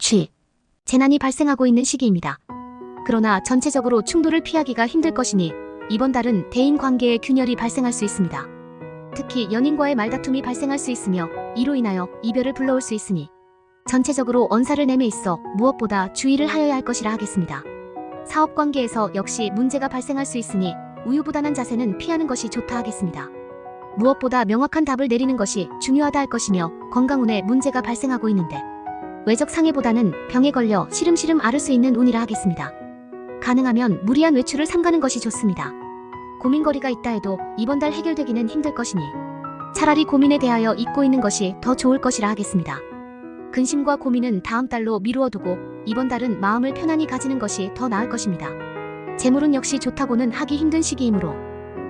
취, 재난이 발생하고 있는 시기입니다. 그러나 전체적으로 충돌을 피하기가 힘들 것이니 이번 달은 대인 관계에 균열이 발생할 수 있습니다. 특히 연인과의 말다툼이 발생할 수 있으며 이로 인하여 이별을 불러올 수 있으니 전체적으로 언사를 내매 있어 무엇보다 주의를 하여야 할 것이라 하겠습니다. 사업 관계에서 역시 문제가 발생할 수 있으니 우유부단한 자세는 피하는 것이 좋다 하겠습니다. 무엇보다 명확한 답을 내리는 것이 중요하다 할 것이며 건강운에 문제가 발생하고 있는데 외적 상해보다는 병에 걸려 시름시름 앓을 수 있는 운이라 하겠습니다. 가능하면 무리한 외출을 삼가는 것이 좋습니다. 고민거리가 있다 해도 이번 달 해결되기는 힘들 것이니 차라리 고민에 대하여 잊고 있는 것이 더 좋을 것이라 하겠습니다. 근심과 고민은 다음 달로 미루어 두고 이번 달은 마음을 편안히 가지는 것이 더 나을 것입니다. 재물은 역시 좋다고는 하기 힘든 시기이므로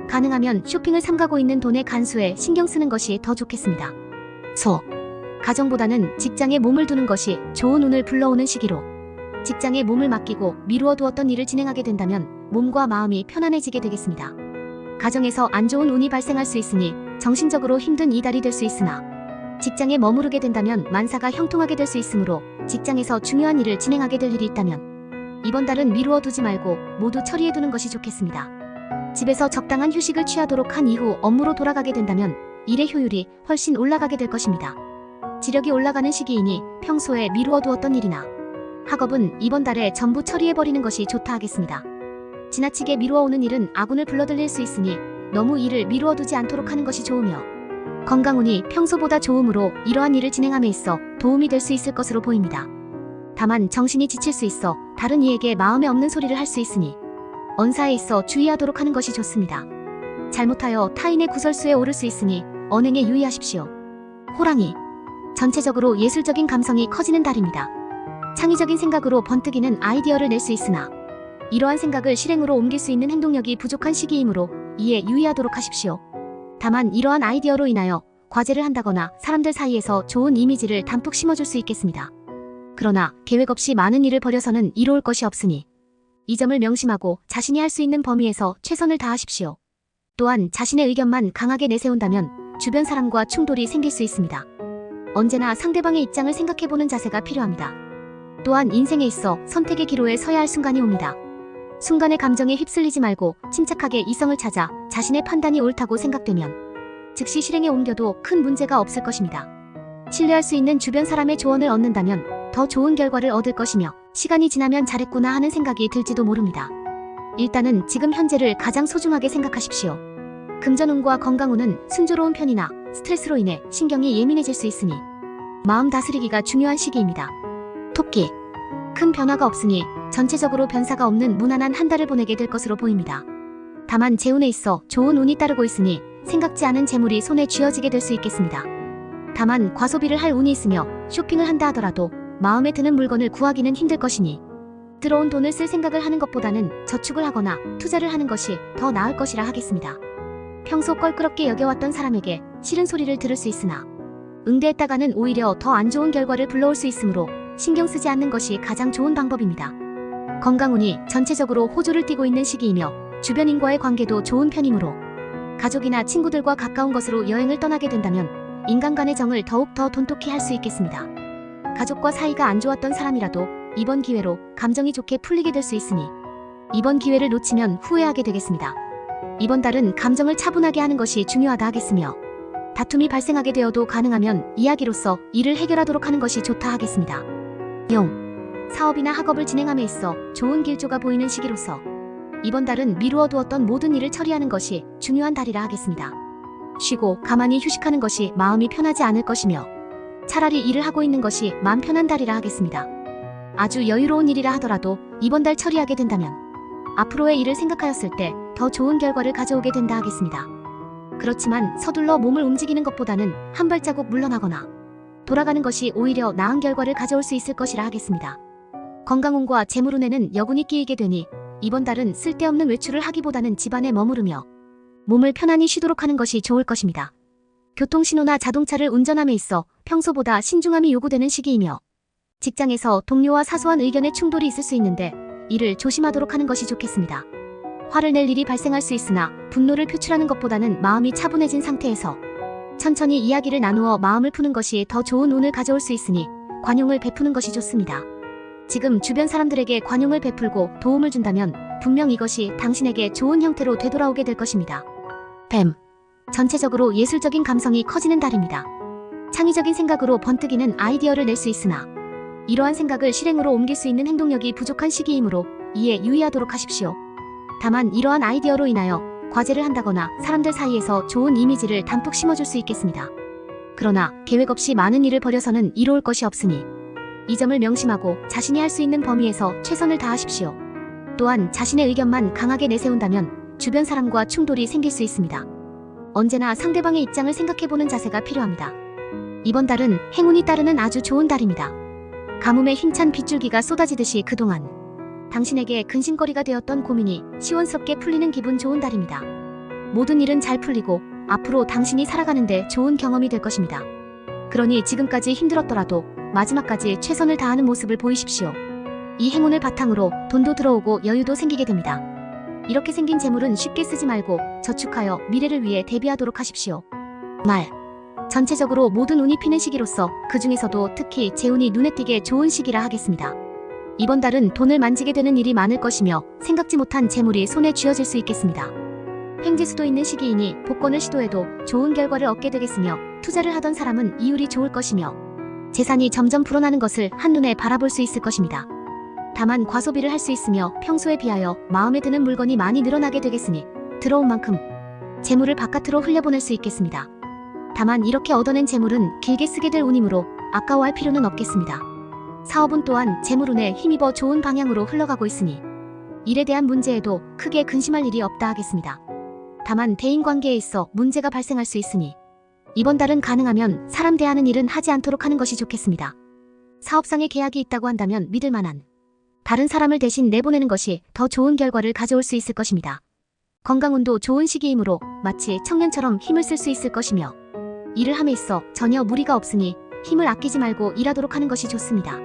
가능하면 쇼핑을 삼가고 있는 돈의 간수에 신경 쓰는 것이 더 좋겠습니다. 가정보다는 직장에 몸을 두는 것이 좋은 운을 불러오는 시기로 직장에 몸을 맡기고 미루어 두었던 일을 진행하게 된다면 몸과 마음이 편안해지게 되겠습니다. 가정에서 안 좋은 운이 발생할 수 있으니 정신적으로 힘든 이달이 될 수 있으나 직장에 머무르게 된다면 만사가 형통하게 될 수 있으므로 직장에서 중요한 일을 진행하게 될 일이 있다면 이번 달은 미루어 두지 말고 모두 처리해 두는 것이 좋겠습니다. 집에서 적당한 휴식을 취하도록 한 이후 업무로 돌아가게 된다면 일의 효율이 훨씬 올라가게 될 것입니다. 지력이 올라가는 시기이니 평소에 미루어 두었던 일이나 학업은 이번 달에 전부 처리해버리는 것이 좋다 하겠습니다. 지나치게 미루어오는 일은 아군을 불러들일 수 있으니 너무 일을 미루어두지 않도록 하는 것이 좋으며 건강운이 평소보다 좋으므로 이러한 일을 진행함에 있어 도움이 될 수 있을 것으로 보입니다. 다만 정신이 지칠 수 있어 다른 이에게 마음에 없는 소리를 할 수 있으니 언사에 있어 주의하도록 하는 것이 좋습니다. 잘못하여 타인의 구설수에 오를 수 있으니 언행에 유의하십시오. 호랑이, 전체적으로 예술적인 감성이 커지는 달입니다. 창의적인 생각으로 번뜩이는 아이디어를 낼 수 있으나 이러한 생각을 실행으로 옮길 수 있는 행동력이 부족한 시기이므로 이에 유의하도록 하십시오. 다만 이러한 아이디어로 인하여 과제를 한다거나 사람들 사이에서 좋은 이미지를 담뿍 심어줄 수 있겠습니다. 그러나 계획 없이 많은 일을 벌여서는 이로울 것이 없으니 이 점을 명심하고 자신이 할 수 있는 범위에서 최선을 다하십시오. 또한 자신의 의견만 강하게 내세운다면 주변 사람과 충돌이 생길 수 있습니다. 언제나 상대방의 입장을 생각해보는 자세가 필요합니다. 또한 인생에 있어 선택의 기로에 서야 할 순간이 옵니다. 순간의 감정에 휩쓸리지 말고 침착하게 이성을 찾아 자신의 판단이 옳다고 생각되면 즉시 실행에 옮겨도 큰 문제가 없을 것입니다. 신뢰할 수 있는 주변 사람의 조언을 얻는다면 더 좋은 결과를 얻을 것이며 시간이 지나면 잘했구나 하는 생각이 들지도 모릅니다. 일단은 지금 현재를 가장 소중하게 생각하십시오. 금전운과 건강운은 순조로운 편이나 스트레스로 인해 신경이 예민해질 수 있으니 마음 다스리기가 중요한 시기입니다. 토끼, 큰 변화가 없으니 전체적으로 변사가 없는 무난한 한 달을 보내게 될 것으로 보입니다. 다만 재운에 있어 좋은 운이 따르고 있으니 생각지 않은 재물이 손에 쥐어지게 될 수 있겠습니다. 다만 과소비를 할 운이 있으며 쇼핑을 한다 하더라도 마음에 드는 물건을 구하기는 힘들 것이니 들어온 돈을 쓸 생각을 하는 것보다는 저축을 하거나 투자를 하는 것이 더 나을 것이라 하겠습니다. 평소 껄끄럽게 여겨왔던 사람에게 싫은 소리를 들을 수 있으나 응대했다가는 오히려 더 안 좋은 결과를 불러올 수 있으므로 신경 쓰지 않는 것이 가장 좋은 방법입니다. 건강운이 전체적으로 호조를 띠고 있는 시기이며 주변인과의 관계도 좋은 편이므로 가족이나 친구들과 가까운 것으로 여행을 떠나게 된다면 인간 간의 정을 더욱 더 돈독히 할 수 있겠습니다. 가족과 사이가 안 좋았던 사람이라도 이번 기회로 감정이 좋게 풀리게 될 수 있으니 이번 기회를 놓치면 후회하게 되겠습니다. 이번 달은 감정을 차분하게 하는 것이 중요하다 하겠으며 다툼이 발생하게 되어도 가능하면 이야기로서 이를 해결하도록 하는 것이 좋다 하겠습니다. 사업이나 학업을 진행함에 있어 좋은 길조가 보이는 시기로서 이번 달은 미루어 두었던 모든 일을 처리하는 것이 중요한 달이라 하겠습니다. 쉬고 가만히 휴식하는 것이 마음이 편하지 않을 것이며 차라리 일을 하고 있는 것이 마음 편한 달이라 하겠습니다. 아주 여유로운 일이라 하더라도 이번 달 처리하게 된다면 앞으로의 일을 생각하였을 때 더 좋은 결과를 가져오게 된다 하겠습니다. 그렇지만 서둘러 몸을 움직이는 것보다는 한 발자국 물러나거나 돌아가는 것이 오히려 나은 결과를 가져올 수 있을 것이라 하겠습니다. 건강운과 재물운에는 여군이 끼이게 되니 이번 달은 쓸데없는 외출을 하기보다는 집안에 머무르며 몸을 편안히 쉬도록 하는 것이 좋을 것입니다. 교통신호나 자동차를 운전함에 있어 평소보다 신중함이 요구되는 시기이며 직장에서 동료와 사소한 의견의 충돌이 있을 수 있는데 이를 조심하도록 하는 것이 좋겠습니다. 화를 낼 일이 발생할 수 있으나 분노를 표출하는 것보다는 마음이 차분해진 상태에서 천천히 이야기를 나누어 마음을 푸는 것이 더 좋은 운을 가져올 수 있으니 관용을 베푸는 것이 좋습니다. 지금 주변 사람들에게 관용을 베풀고 도움을 준다면 분명 이것이 당신에게 좋은 형태로 되돌아오게 될 것입니다. 뱀. 전체적으로 예술적인 감성이 커지는 달입니다. 창의적인 생각으로 번뜩이는 아이디어를 낼 수 있으나 이러한 생각을 실행으로 옮길 수 있는 행동력이 부족한 시기이므로 이에 유의하도록 하십시오. 다만 이러한 아이디어로 인하여 과제를 한다거나 사람들 사이에서 좋은 이미지를 담뿍 심어줄 수 있겠습니다. 그러나 계획 없이 많은 일을 벌여서는 이로울 것이 없으니 이 점을 명심하고 자신이 할 수 있는 범위에서 최선을 다하십시오. 또한 자신의 의견만 강하게 내세운다면 주변 사람과 충돌이 생길 수 있습니다. 언제나 상대방의 입장을 생각해보는 자세가 필요합니다. 이번 달은 행운이 따르는 아주 좋은 달입니다. 가뭄에 힘찬 빗줄기가 쏟아지듯이 그동안 당신에게 근심거리가 되었던 고민이 시원스럽게 풀리는 기분 좋은 달입니다. 모든 일은 잘 풀리고 앞으로 당신이 살아가는데 좋은 경험이 될 것입니다. 그러니 지금까지 힘들었더라도 마지막까지 최선을 다하는 모습을 보이십시오. 이 행운을 바탕으로 돈도 들어오고 여유도 생기게 됩니다. 이렇게 생긴 재물은 쉽게 쓰지 말고 저축하여 미래를 위해 대비하도록 하십시오. 말. 전체적으로 모든 운이 피는 시기로서 그 중에서도 특히 재운이 눈에 띄게 좋은 시기라 하겠습니다. 이번 달은 돈을 만지게 되는 일이 많을 것이며 생각지 못한 재물이 손에 쥐어질 수 있겠습니다. 횡재수도 있는 시기이니 복권을 시도해도 좋은 결과를 얻게 되겠으며 투자를 하던 사람은 이율이 좋을 것이며 재산이 점점 불어나는 것을 한눈에 바라볼 수 있을 것입니다. 다만 과소비를 할 수 있으며 평소에 비하여 마음에 드는 물건이 많이 늘어나게 되겠으니 들어온 만큼 재물을 바깥으로 흘려보낼 수 있겠습니다. 다만 이렇게 얻어낸 재물은 길게 쓰게 될 운이므로 아까워할 필요는 없겠습니다. 사업은 또한 재물운에 힘입어 좋은 방향으로 흘러가고 있으니 일에 대한 문제에도 크게 근심할 일이 없다 하겠습니다. 다만 대인관계에 있어 문제가 발생할 수 있으니 이번 달은 가능하면 사람 대하는 일은 하지 않도록 하는 것이 좋겠습니다. 사업상의 계약이 있다고 한다면 믿을 만한 다른 사람을 대신 내보내는 것이 더 좋은 결과를 가져올 수 있을 것입니다. 건강운도 좋은 시기이므로 마치 청년처럼 힘을 쓸 수 있을 것이며 일을 함에 있어 전혀 무리가 없으니 힘을 아끼지 말고 일하도록 하는 것이 좋습니다.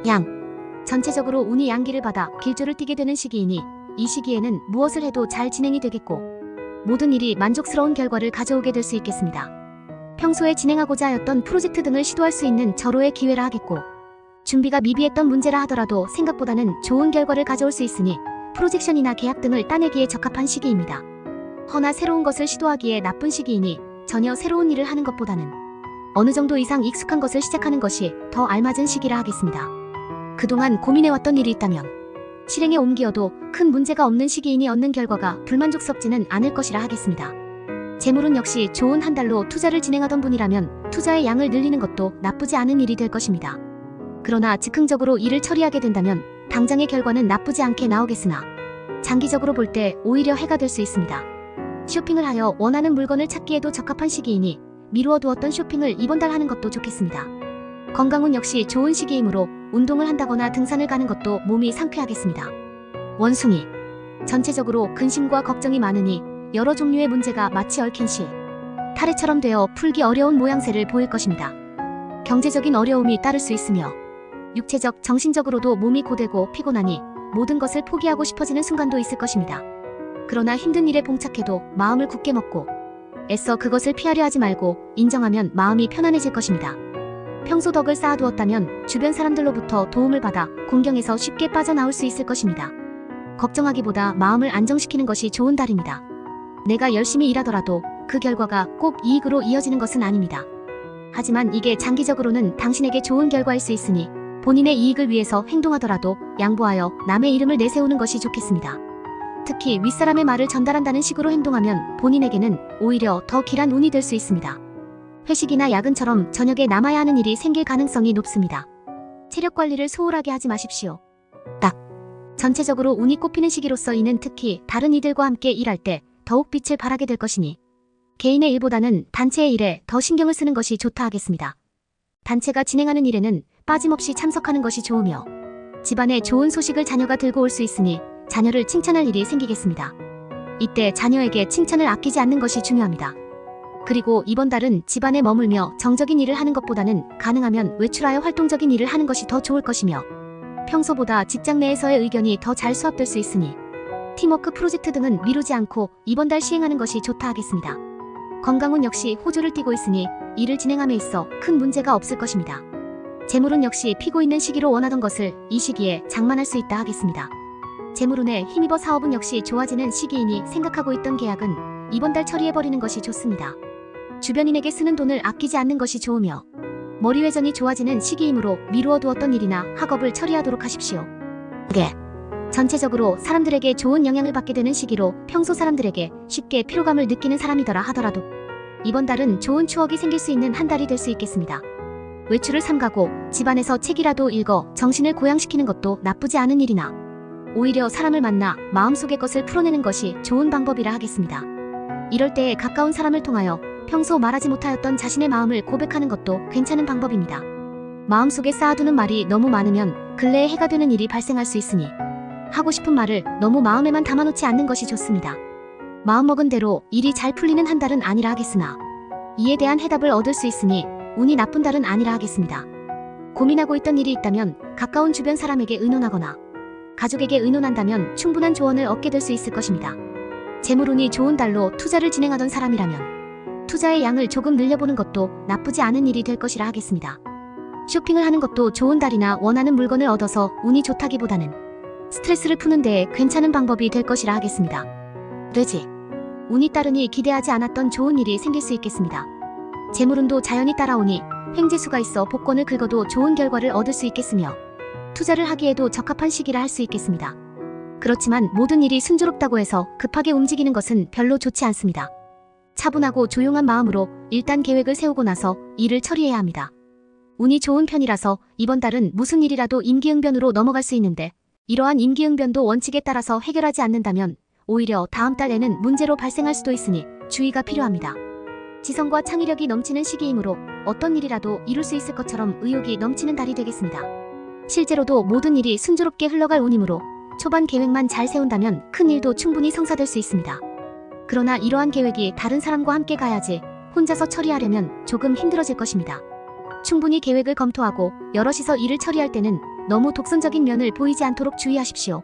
양. 전체적으로 운이 양기를 받아 길조를 띠게 되는 시기이니 이 시기에는 무엇을 해도 잘 진행이 되겠고 모든 일이 만족스러운 결과를 가져오게 될 수 있겠습니다. 평소에 진행하고자 하였던 프로젝트 등을 시도할 수 있는 절호의 기회라 하겠고 준비가 미비했던 문제라 하더라도 생각보다는 좋은 결과를 가져올 수 있으니 프로젝션이나 계약 등을 따내기에 적합한 시기입니다. 허나 새로운 것을 시도하기에 나쁜 시기이니 전혀 새로운 일을 하는 것보다는 어느 정도 이상 익숙한 것을 시작하는 것이 더 알맞은 시기라 하겠습니다. 그동안 고민해왔던 일이 있다면 실행에 옮기어도 큰 문제가 없는 시기이니 얻는 결과가 불만족스럽지는 않을 것이라 하겠습니다. 재물은 역시 좋은 한 달로 투자를 진행하던 분이라면 투자의 양을 늘리는 것도 나쁘지 않은 일이 될 것입니다. 그러나 즉흥적으로 일을 처리하게 된다면 당장의 결과는 나쁘지 않게 나오겠으나 장기적으로 볼 때 오히려 해가 될 수 있습니다. 쇼핑을 하여 원하는 물건을 찾기에도 적합한 시기이니 미루어 두었던 쇼핑을 이번 달 하는 것도 좋겠습니다. 건강운 역시 좋은 시기이므로 운동을 한다거나 등산을 가는 것도 몸이 상쾌하겠습니다. 원숭이. 전체적으로 근심과 걱정이 많으니 여러 종류의 문제가 마치 얽힌 실, 타래처럼 되어 풀기 어려운 모양새를 보일 것입니다. 경제적인 어려움이 따를 수 있으며 육체적, 정신적으로도 몸이 고되고 피곤하니 모든 것을 포기하고 싶어지는 순간도 있을 것입니다. 그러나 힘든 일에 봉착해도 마음을 굳게 먹고 애써 그것을 피하려 하지 말고 인정하면 마음이 편안해질 것입니다. 평소 덕을 쌓아두었다면 주변 사람들로부터 도움을 받아 공경에서 쉽게 빠져나올 수 있을 것입니다. 걱정하기보다 마음을 안정시키는 것이 좋은 달입니다. 내가 열심히 일하더라도 그 결과가 꼭 이익으로 이어지는 것은 아닙니다. 하지만 이게 장기적으로는 당신에게 좋은 결과일 수 있으니 본인의 이익을 위해서 행동하더라도 양보하여 남의 이름을 내세우는 것이 좋겠습니다. 특히 윗사람의 말을 전달한다는 식으로 행동하면 본인에게는 오히려 더 길한 운이 될 수 있습니다. 회식이나 야근처럼 저녁에 남아야 하는 일이 생길 가능성이 높습니다. 체력 관리를 소홀하게 하지 마십시오. 딱. 전체적으로 운이 꼽히는 시기로서 이는 특히 다른 이들과 함께 일할 때 더욱 빛을 발하게 될 것이니 개인의 일보다는 단체의 일에 더 신경을 쓰는 것이 좋다 하겠습니다. 단체가 진행하는 일에는 빠짐없이 참석하는 것이 좋으며 집안에 좋은 소식을 자녀가 들고 올 수 있으니 자녀를 칭찬할 일이 생기겠습니다. 이때 자녀에게 칭찬을 아끼지 않는 것이 중요합니다. 그리고 이번 달은 집안에 머물며 정적인 일을 하는 것보다는 가능하면 외출하여 활동적인 일을 하는 것이 더 좋을 것이며 평소보다 직장 내에서의 의견이 더 잘 수합될 수 있으니 팀워크 프로젝트 등은 미루지 않고 이번 달 시행하는 것이 좋다 하겠습니다. 건강운 역시 호조를 띠고 있으니 일을 진행함에 있어 큰 문제가 없을 것입니다. 재물운 역시 피고 있는 시기로 원하던 것을 이 시기에 장만할 수 있다 하겠습니다. 재물운에 힘입어 사업은 역시 좋아지는 시기이니 생각하고 있던 계약은 이번 달 처리해버리는 것이 좋습니다. 주변인에게 쓰는 돈을 아끼지 않는 것이 좋으며 머리회전이 좋아지는 시기이므로 미루어두었던 일이나 학업을 처리하도록 하십시오. 전체적으로 사람들에게 좋은 영향을 받게 되는 시기로 평소 사람들에게 쉽게 피로감을 느끼는 사람이더라 하더라도 이번 달은 좋은 추억이 생길 수 있는 한 달이 될 수 있겠습니다. 외출을 삼가고 집안에서 책이라도 읽어 정신을 고양시키는 것도 나쁘지 않은 일이나 오히려 사람을 만나 마음속의 것을 풀어내는 것이 좋은 방법이라 하겠습니다. 이럴 때에 가까운 사람을 통하여 평소 말하지 못하였던 자신의 마음을 고백하는 것도 괜찮은 방법입니다. 마음속에 쌓아두는 말이 너무 많으면 근래에 해가 되는 일이 발생할 수 있으니 하고 싶은 말을 너무 마음에만 담아놓지 않는 것이 좋습니다. 마음먹은 대로 일이 잘 풀리는 한 달은 아니라 하겠으나 이에 대한 해답을 얻을 수 있으니 운이 나쁜 달은 아니라 하겠습니다. 고민하고 있던 일이 있다면 가까운 주변 사람에게 의논하거나 가족에게 의논한다면 충분한 조언을 얻게 될 수 있을 것입니다. 재물운이 좋은 달로 투자를 진행하던 사람이라면 투자의 양을 조금 늘려보는 것도 나쁘지 않은 일이 될 것이라 하겠습니다. 쇼핑을 하는 것도 좋은 달이나 원하는 물건을 얻어서 운이 좋다기보다는 스트레스를 푸는 데에 괜찮은 방법이 될 것이라 하겠습니다. 운이 따르니 기대하지 않았던 좋은 일이 생길 수 있겠습니다. 재물운도 자연히 따라오니 횡재수가 있어 복권을 긁어도 좋은 결과를 얻을 수 있겠으며 투자를 하기에도 적합한 시기라 할 수 있겠습니다. 그렇지만 모든 일이 순조롭다고 해서 급하게 움직이는 것은 별로 좋지 않습니다. 차분하고 조용한 마음으로 일단 계획을 세우고 나서 일을 처리해야 합니다. 운이 좋은 편이라서 이번 달은 무슨 일이라도 임기응변으로 넘어갈 수 있는데 이러한 임기응변도 원칙에 따라서 해결하지 않는다면 오히려 다음 달에는 문제로 발생할 수도 있으니 주의가 필요합니다. 지성과 창의력이 넘치는 시기이므로 어떤 일이라도 이룰 수 있을 것처럼 의욕이 넘치는 달이 되겠습니다. 실제로도 모든 일이 순조롭게 흘러갈 운이므로 초반 계획만 잘 세운다면 큰 일도 충분히 성사될 수 있습니다. 그러나 이러한 계획이 다른 사람과 함께 가야지 혼자서 처리하려면 조금 힘들어질 것입니다. 충분히 계획을 검토하고 여럿이서 일을 처리할 때는 너무 독선적인 면을 보이지 않도록 주의하십시오.